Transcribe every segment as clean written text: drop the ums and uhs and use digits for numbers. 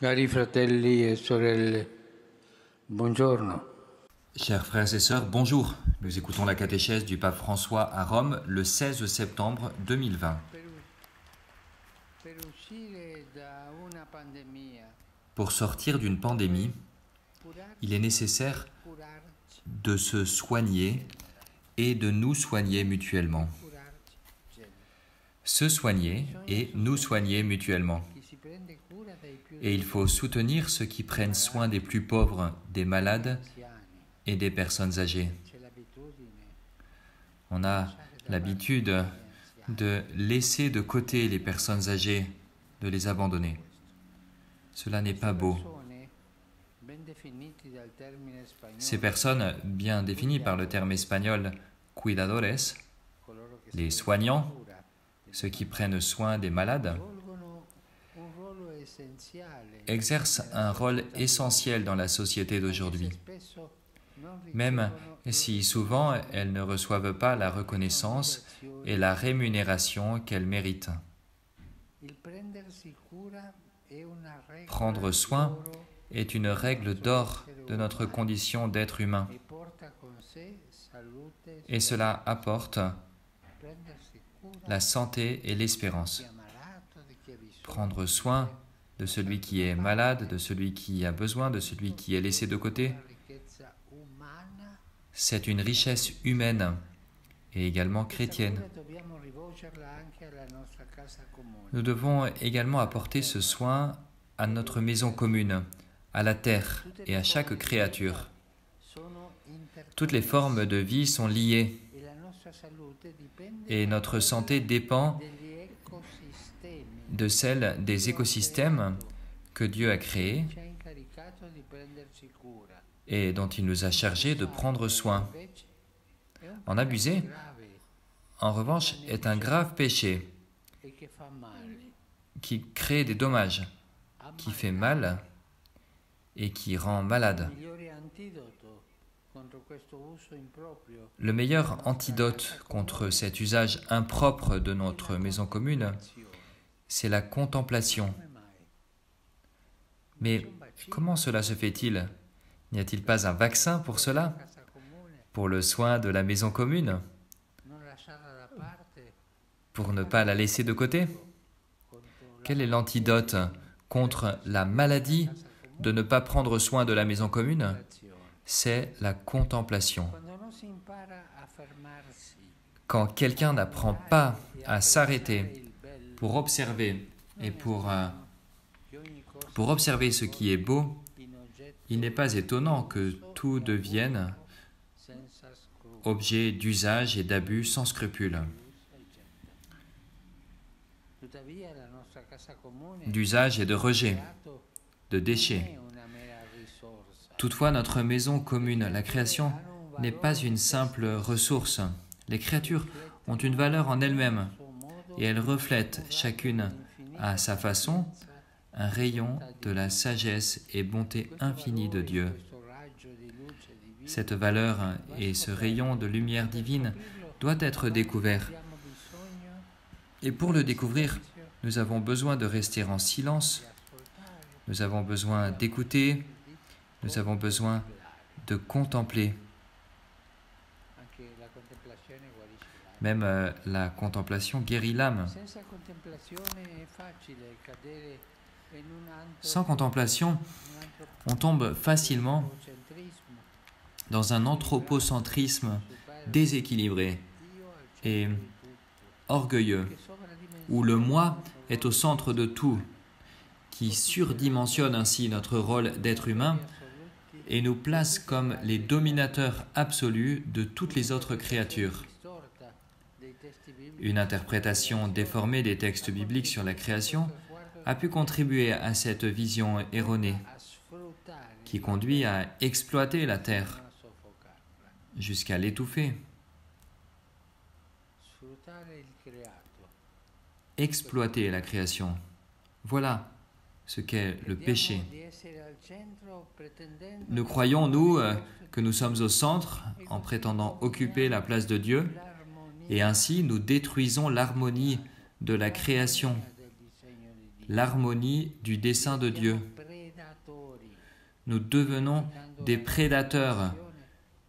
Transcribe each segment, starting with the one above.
Cari fratelli e sorelle, buongiorno. Chers frères et sœurs, bonjour. Nous écoutons la catéchèse du pape François à Rome le 16 septembre 2020. Pour sortir d'une pandémie, il est nécessaire de se soigner et de nous soigner mutuellement. Se soigner et nous soigner mutuellement. Et il faut soutenir ceux qui prennent soin des plus pauvres, des malades et des personnes âgées. On a l'habitude de laisser de côté les personnes âgées, de les abandonner. Cela n'est pas beau. Ces personnes, bien définies par le terme espagnol cuidadores, les soignants, ceux qui prennent soin des malades, exercent un rôle essentiel dans la société d'aujourd'hui, même si souvent elles ne reçoivent pas la reconnaissance et la rémunération qu'elles méritent. Prendre soin est une règle d'or de notre condition d'être humain, et cela apporte la santé et l'espérance. Prendre soin de celui qui est malade, de celui qui a besoin, de celui qui est laissé de côté, c'est une richesse humaine et également chrétienne. Nous devons également apporter ce soin à notre maison commune, à la terre et à chaque créature. Toutes les formes de vie sont liées et notre santé dépend de celle des écosystèmes que Dieu a créés et dont il nous a chargés de prendre soin. En abuser, en revanche, est un grave péché qui crée des dommages, qui fait mal et qui rend malade. Le meilleur antidote contre cet usage impropre de notre maison commune, c'est la contemplation. Mais comment cela se fait-il? N'y a-t-il pas un vaccin pour cela? Pour le soin de la maison commune? Pour ne pas la laisser de côté? Quel est l'antidote contre la maladie de ne pas prendre soin de la maison commune? C'est la contemplation. Quand quelqu'un n'apprend pas à s'arrêter pour observer et pour observer ce qui est beau, il n'est pas étonnant que tout devienne objet d'usage et d'abus sans scrupule. D'usage et de rejet, de déchets. Toutefois, notre maison commune, la création, n'est pas une simple ressource. Les créatures ont une valeur en elles-mêmes et elles reflètent chacune à sa façon un rayon de la sagesse et bonté infinie de Dieu. Cette valeur et ce rayon de lumière divine doit être découvert. Et pour le découvrir, nous avons besoin de rester en silence, nous avons besoin d'écouter, nous avons besoin de contempler. Même la contemplation guérit l'âme. Sans contemplation, on tombe facilement dans un anthropocentrisme déséquilibré et orgueilleux, où le moi est au centre de tout, qui surdimensionne ainsi notre rôle d'être humain et nous place comme les dominateurs absolus de toutes les autres créatures. Une interprétation déformée des textes bibliques sur la création a pu contribuer à cette vision erronée qui conduit à exploiter la terre jusqu'à l'étouffer. Exploiter la création, voilà ce qu'est le péché. Nous croyons, nous, que nous sommes au centre en prétendant occuper la place de Dieu et ainsi nous détruisons l'harmonie de la création, l'harmonie du dessein de Dieu. nous devenons des prédateurs.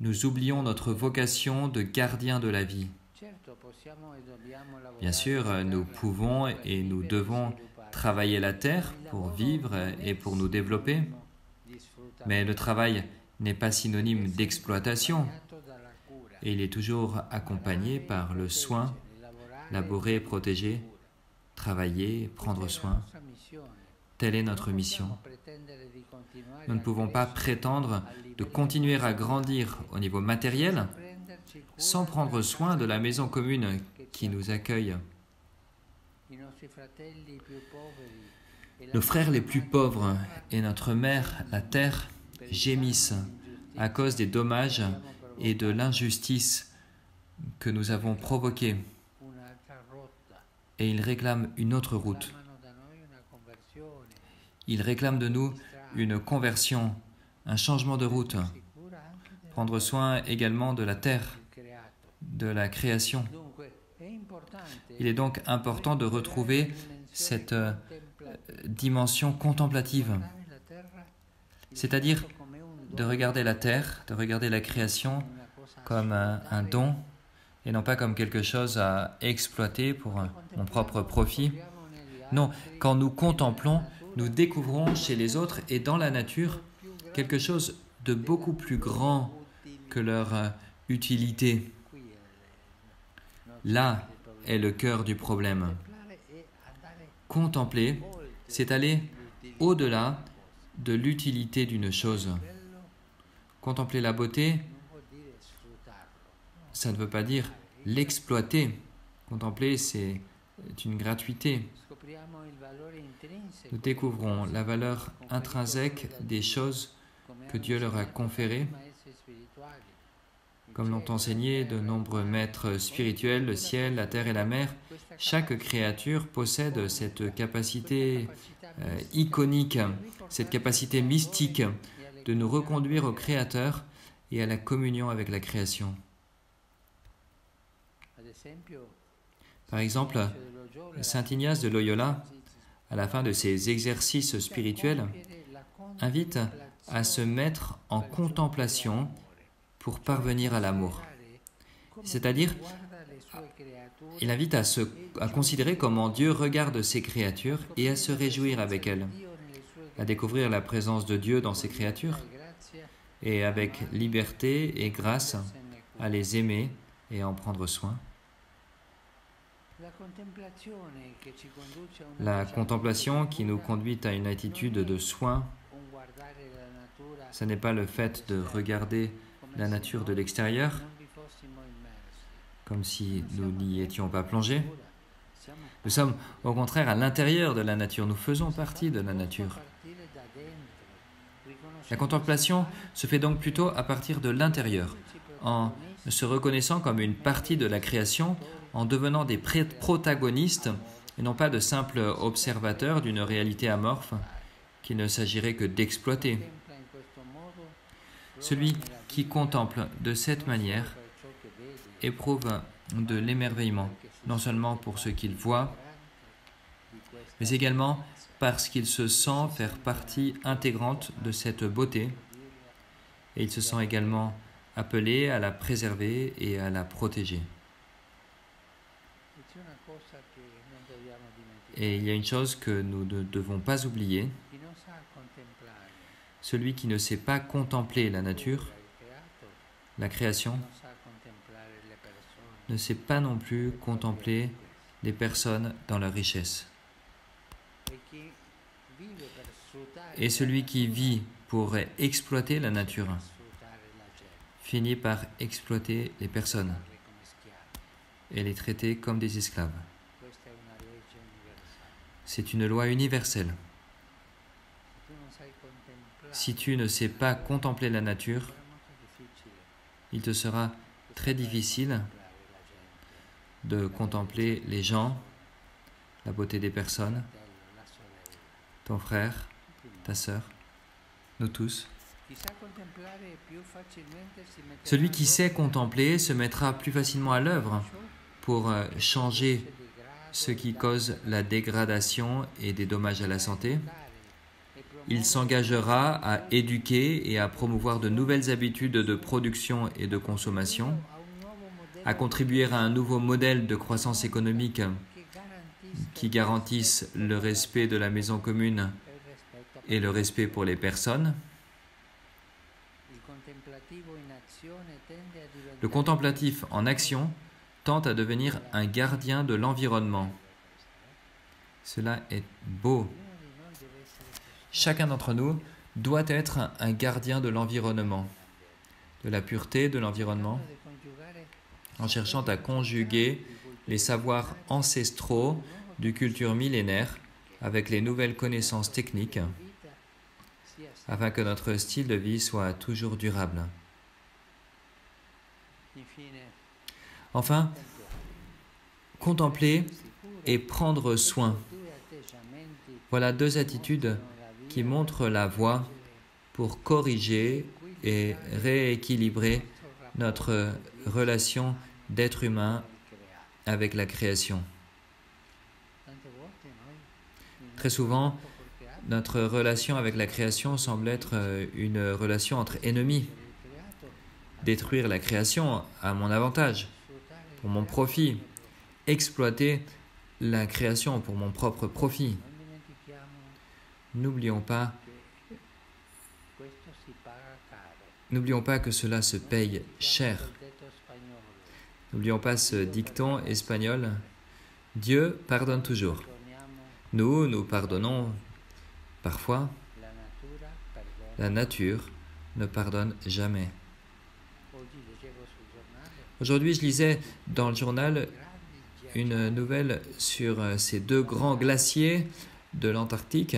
Nous oublions notre vocation de gardien de la vie. Bien sûr, nous pouvons et nous devons travailler la terre pour vivre et pour nous développer, mais le travail n'est pas synonyme d'exploitation et il est toujours accompagné par le soin, laborer, protéger, travailler, prendre soin. Telle est notre mission. Nous ne pouvons pas prétendre de continuer à grandir au niveau matériel sans prendre soin de la maison commune qui nous accueille. Nos frères les plus pauvres et notre mère, la terre, gémissent à cause des dommages et de l'injustice que nous avons provoqués. Et ils réclament une autre route. Ils réclament de nous une conversion, un changement de route. Prendre soin également de la terre, de la création. Il est donc important de retrouver cette dimension contemplative, c'est-à-dire de regarder la terre, de regarder la création comme un don et non pas comme quelque chose à exploiter pour mon propre profit. Non, quand nous contemplons, nous découvrons chez les autres et dans la nature quelque chose de beaucoup plus grand que leur utilité. Là est le cœur du problème. Contempler, c'est aller au-delà de l'utilité d'une chose. Contempler la beauté, ça ne veut pas dire l'exploiter. Contempler, c'est une gratuité. Nous découvrons la valeur intrinsèque des choses que Dieu leur a conférées, comme l'ont enseigné de nombreux maîtres spirituels, le ciel, la terre et la mer. Chaque créature possède cette capacité iconique, cette capacité mystique de nous reconduire au Créateur et à la communion avec la création. Par exemple, Saint Ignace de Loyola, à la fin de ses exercices spirituels, invite à se mettre en contemplation pour parvenir à l'amour. C'est-à-dire, il invite à considérer comment Dieu regarde ses créatures et à se réjouir avec elles, à découvrir la présence de Dieu dans ses créatures et avec liberté et grâce à les aimer et à en prendre soin. La contemplation qui nous conduit à une attitude de soin, ce n'est pas le fait de regarder la nature de l'extérieur, comme si nous n'y étions pas plongés. Nous sommes au contraire à l'intérieur de la nature, nous faisons partie de la nature. La contemplation se fait donc plutôt à partir de l'intérieur, en se reconnaissant comme une partie de la création, en devenant des protagonistes et non pas de simples observateurs d'une réalité amorphe qu'il ne s'agirait que d'exploiter. Celui qui contemple de cette manière éprouve de l'émerveillement, non seulement pour ce qu'il voit, mais également parce qu'il se sent faire partie intégrante de cette beauté et il se sent également appelé à la préserver et à la protéger. Et il y a une chose que nous ne devons pas oublier. Celui qui ne sait pas contempler la nature, la création, ne sait pas non plus contempler les personnes dans leur richesse. Et celui qui vit pour exploiter la nature finit par exploiter les personnes et les traiter comme des esclaves. C'est une loi universelle. Si tu ne sais pas contempler la nature, il te sera très difficile de contempler les gens, la beauté des personnes, ton frère, ta sœur, nous tous. Celui qui sait contempler se mettra plus facilement à l'œuvre pour changer ce qui cause la dégradation et des dommages à la santé il s'engagera à éduquer et à promouvoir de nouvelles habitudes de production et de consommation, à contribuer à un nouveau modèle de croissance économique qui garantisse le respect de la maison commune et le respect pour les personnes. Le contemplatif en action tente à devenir un gardien de l'environnement. Cela est beau. Chacun d'entre nous doit être un gardien de l'environnement, de la pureté de l'environnement, en cherchant à conjuguer les savoirs ancestraux du culture millénaire avec les nouvelles connaissances techniques, afin que notre style de vie soit toujours durable. Enfin, contempler et prendre soin. Voilà deux attitudes qui montrent la voie pour corriger et rééquilibrer notre relation d'être humain avec la création. Très souvent, notre relation avec la création semble être une relation entre ennemis. Détruire la création à mon avantage, pour mon profit. Exploiter la création pour mon propre profit. N'oublions pas que cela se paye cher. N'oublions pas ce dicton espagnol, Dieu pardonne toujours. Nous pardonnons parfois. La nature ne pardonne jamais. Aujourd'hui, je lisais dans le journal une nouvelle sur ces deux grands glaciers de l'Antarctique,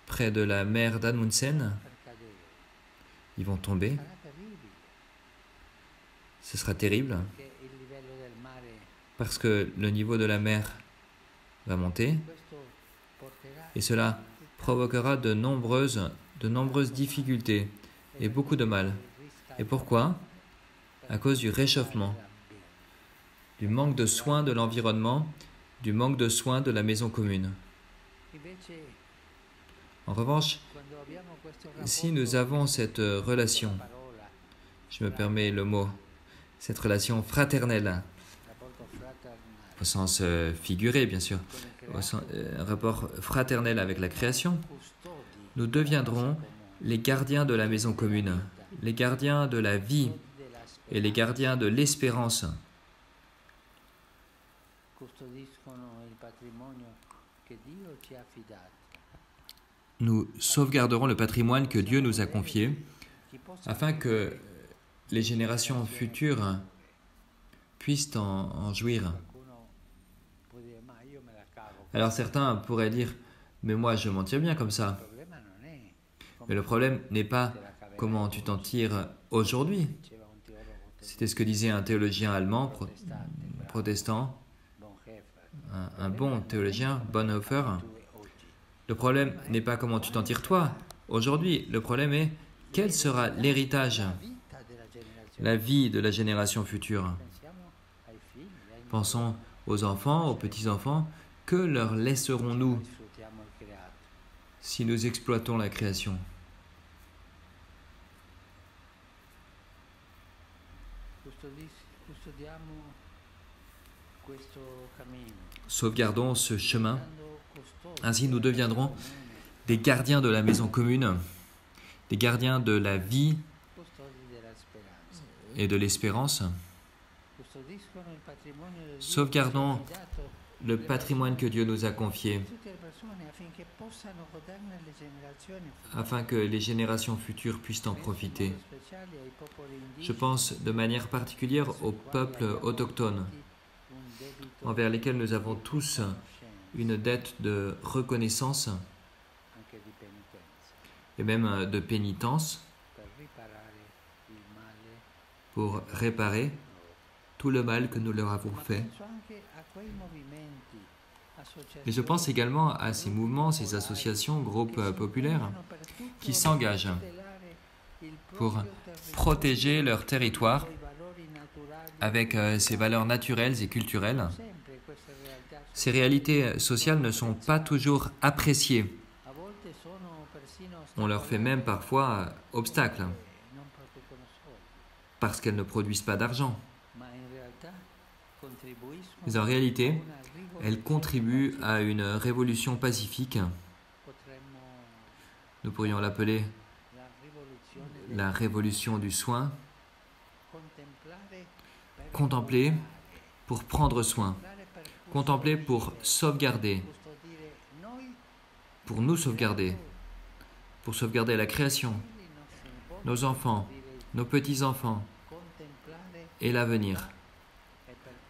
près de la mer d'Amundsen. Ils vont tomber. Ce sera terrible, parce que le niveau de la mer va monter, et cela provoquera de nombreuses difficultés et beaucoup de mal. Et pourquoi ? À cause du réchauffement, du manque de soins de l'environnement, du manque de soins de la maison commune. En revanche, si nous avons cette relation, je me permets le mot, cette relation fraternelle, au sens figuré bien sûr, un rapport fraternel avec la création, nous deviendrons les gardiens de la maison commune, les gardiens de la vie et les gardiens de l'espérance. Nous sauvegarderons le patrimoine que Dieu nous a confié afin que les générations futures puissent en jouir. Alors certains pourraient dire, mais moi je m'en tire bien comme ça. Mais le problème n'est pas comment tu t'en tires aujourd'hui. C'était ce que disait un théologien allemand, protestant, un bon théologien, Bonhoeffer. Le problème n'est pas comment tu t'en tires toi, aujourd'hui. Le problème est quel sera l'héritage, la vie de la génération future. Pensons aux enfants, aux petits-enfants. Que leur laisserons-nous si nous exploitons la création ? Sauvegardons ce chemin, ainsi nous deviendrons des gardiens de la maison commune, des gardiens de la vie et de l'espérance. Sauvegardons le patrimoine que Dieu nous a confié, afin que les générations futures puissent en profiter. Je pense de manière particulière aux peuples autochtones, envers lesquels nous avons tous une dette de reconnaissance et même de pénitence pour réparer tout le mal que nous leur avons fait. Mais je pense également à ces mouvements, ces associations, groupes populaires qui s'engagent pour protéger leur territoire avec ses valeurs naturelles et culturelles. Ces réalités sociales ne sont pas toujours appréciées. On leur fait même parfois obstacle, parce qu'elles ne produisent pas d'argent. Mais en réalité, elles contribuent à une révolution pacifique. Nous pourrions l'appeler la révolution du soin. Contempler pour prendre soin. Contempler pour sauvegarder. Pour nous sauvegarder. Pour sauvegarder la création, nos enfants, nos petits-enfants et l'avenir.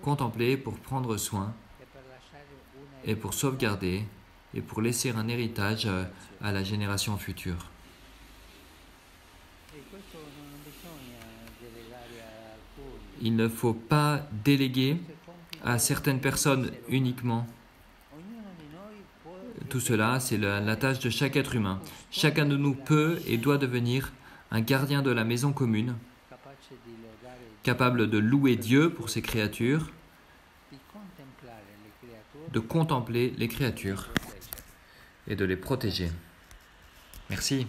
Contempler pour prendre soin et pour sauvegarder et pour laisser un héritage à la génération future. Il ne faut pas déléguer à certaines personnes uniquement. Tout cela, c'est la tâche de chaque être humain. Chacun de nous peut et doit devenir un gardien de la maison commune, capable de louer Dieu pour ses créatures, de contempler les créatures et de les protéger. Merci.